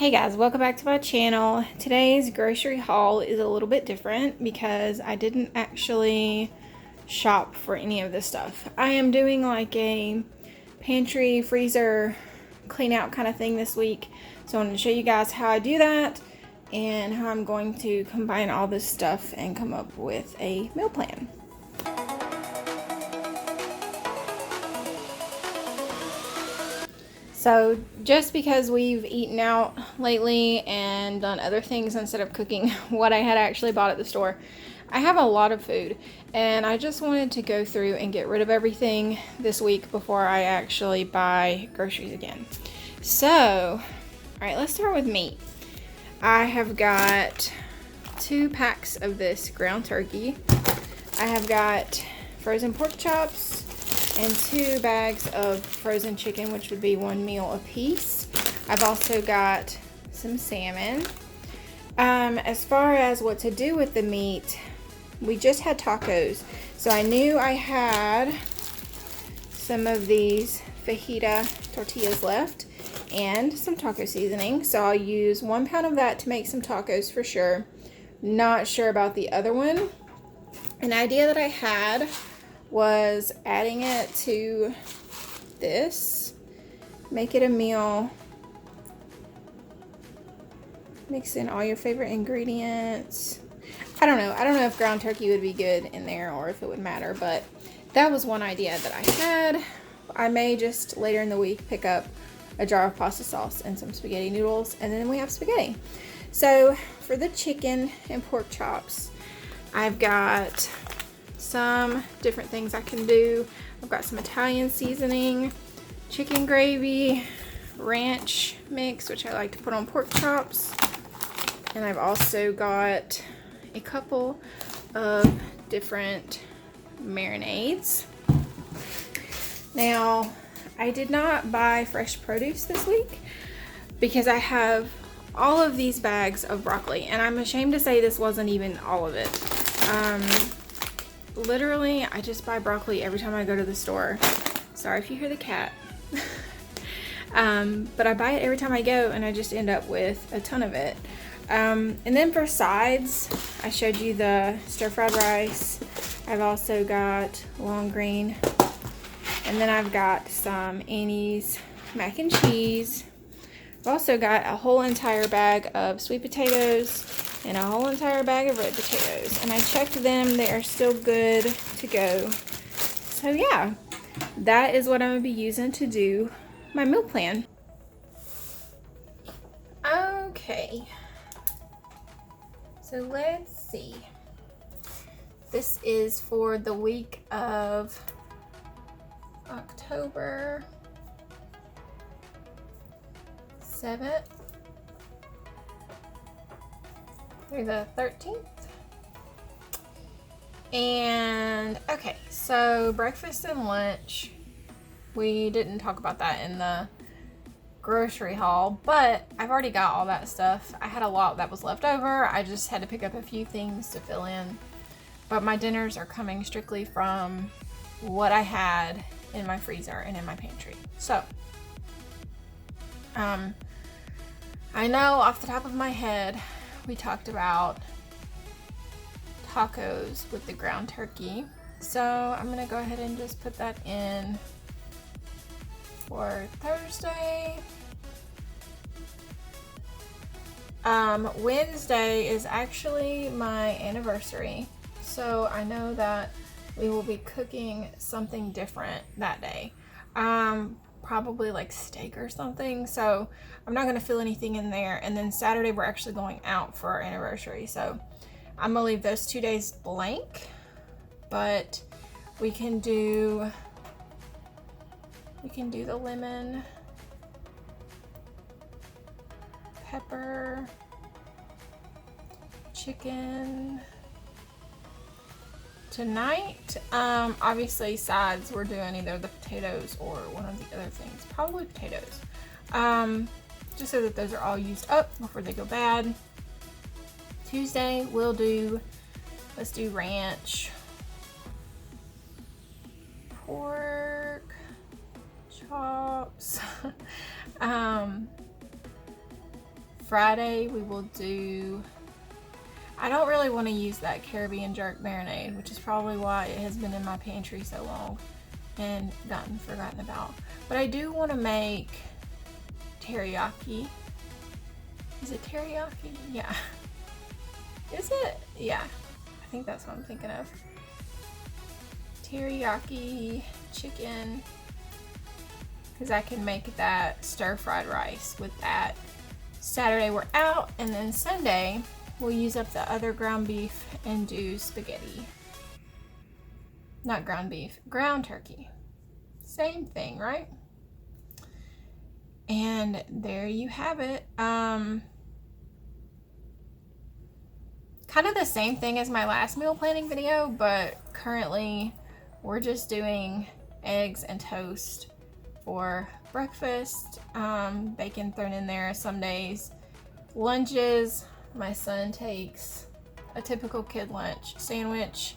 Hey guys, welcome back to my channel. Today's grocery haul is a little bit different because I didn't actually shop for any of this stuff. I am doing like a pantry, freezer, clean out kind of thing this week. So I wanted to show you guys how I do that and how I'm going to combine all this stuff and come up with a meal plan. So just because we've eaten out lately and done other things instead of cooking what I had actually bought at the store, I have a lot of food and I just wanted to go through and get rid of everything this week before I actually buy groceries again. So, all right, let's start with meat. I have got 2 packs of this ground turkey. I have got frozen pork chops and 2 bags of frozen chicken, which would be 1 meal a piece. I've also got some salmon. As far as what to do with the meat, we just had tacos, so I knew I had some of these fajita tortillas left and some taco seasoning, so I'll use 1 pound of that to make some tacos for sure. Not sure about the other one. An idea that I had was adding it to this, make it a meal, mix in all your favorite ingredients. I don't know if ground turkey would be good in there or if it would matter, but that was one idea that I had. I may just later in the week pick up a jar of pasta sauce and some spaghetti noodles, and then we have spaghetti. So for the chicken and pork chops, I've got some different things I can do. I've got some Italian seasoning, chicken gravy, ranch mix, which I like to put on pork chops, and I've also got a couple of different marinades. Now, I did not buy fresh produce this week because I have all of these bags of broccoli, and I'm ashamed to say this wasn't even all of it. Literally, I just buy broccoli every time I go to the store. Sorry if you hear the cat. But I buy it every time I go, and I just end up with a ton of it. And then for sides, I showed you the stir-fried rice. I've also got long green. And then I've got some Annie's mac and cheese. I've also got a whole entire bag of sweet potatoes and a whole entire bag of red potatoes. And I checked them, they are still good to go. So yeah, that is what I'm gonna be using to do my meal plan. Okay, so let's see. This is for the week of October 7th through the 13th. And okay, so breakfast and lunch, we didn't talk about that in the grocery haul, but I've already got all that stuff. I had a lot that was left over. I just had to pick up a few things to fill in, but my dinners are coming strictly from what I had in my freezer and in my pantry. So I know off the top of my head we talked about tacos with the ground turkey, so I'm gonna go ahead and just put that in for Thursday. Wednesday is actually my anniversary, so I know that we will be cooking something different that day. Probably like steak or something, so I'm not gonna fill anything in there. And then Saturday we're actually going out for our anniversary, so I'm gonna leave those 2 days blank, but we can do the lemon pepper chicken tonight. Obviously sides, we're doing either the potatoes or one of the other things, probably potatoes, just so that those are all used up before they go bad. Tuesday let's do ranch pork chops. Friday we will do, I don't really want to use that Caribbean jerk marinade, which is probably why it has been in my pantry so long and gotten forgotten about. But I do want to make teriyaki. Is it teriyaki? Yeah. Is it? Yeah. I think that's what I'm thinking of. Teriyaki chicken. Because I can make that stir-fried rice with that. Saturday we're out, and then Sunday we'll use up the other ground beef and do spaghetti. Not ground beef, ground turkey. Same thing, right? And there you have it. Kind of the same thing as my last meal planning video, but currently we're just doing eggs and toast for breakfast. Bacon thrown in there some days. Lunches, my son takes a typical kid lunch: sandwich,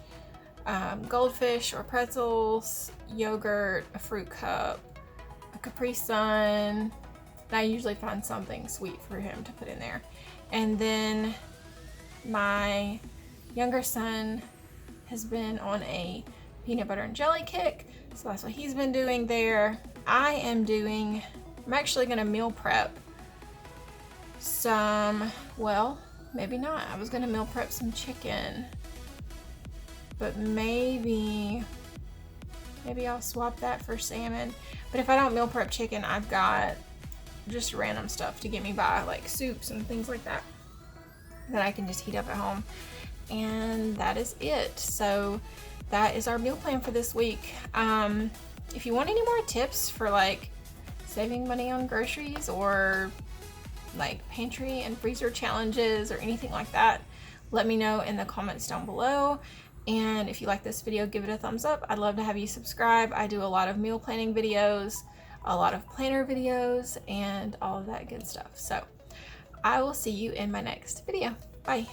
goldfish or pretzels, yogurt, a fruit cup, a Capri Sun. I usually find something sweet for him to put in there. And then my younger son has been on a peanut butter and jelly kick, so that's what he's been doing there. I'm actually gonna meal prep some, well, maybe not. I was gonna meal prep some chicken, but maybe I'll swap that for salmon. But if I don't meal prep chicken, I've got just random stuff to get me by, like soups and things like that I can just heat up at home. And that is it. So that is our meal plan for this week. If you want any more tips for like saving money on groceries, or like pantry and freezer challenges, or anything like that, let me know in the comments down below. And if you like this video, give it a thumbs up. I'd love to have you subscribe. I do a lot of meal planning videos, a lot of planner videos, and all of that good stuff. So I will see you in my next video. Bye.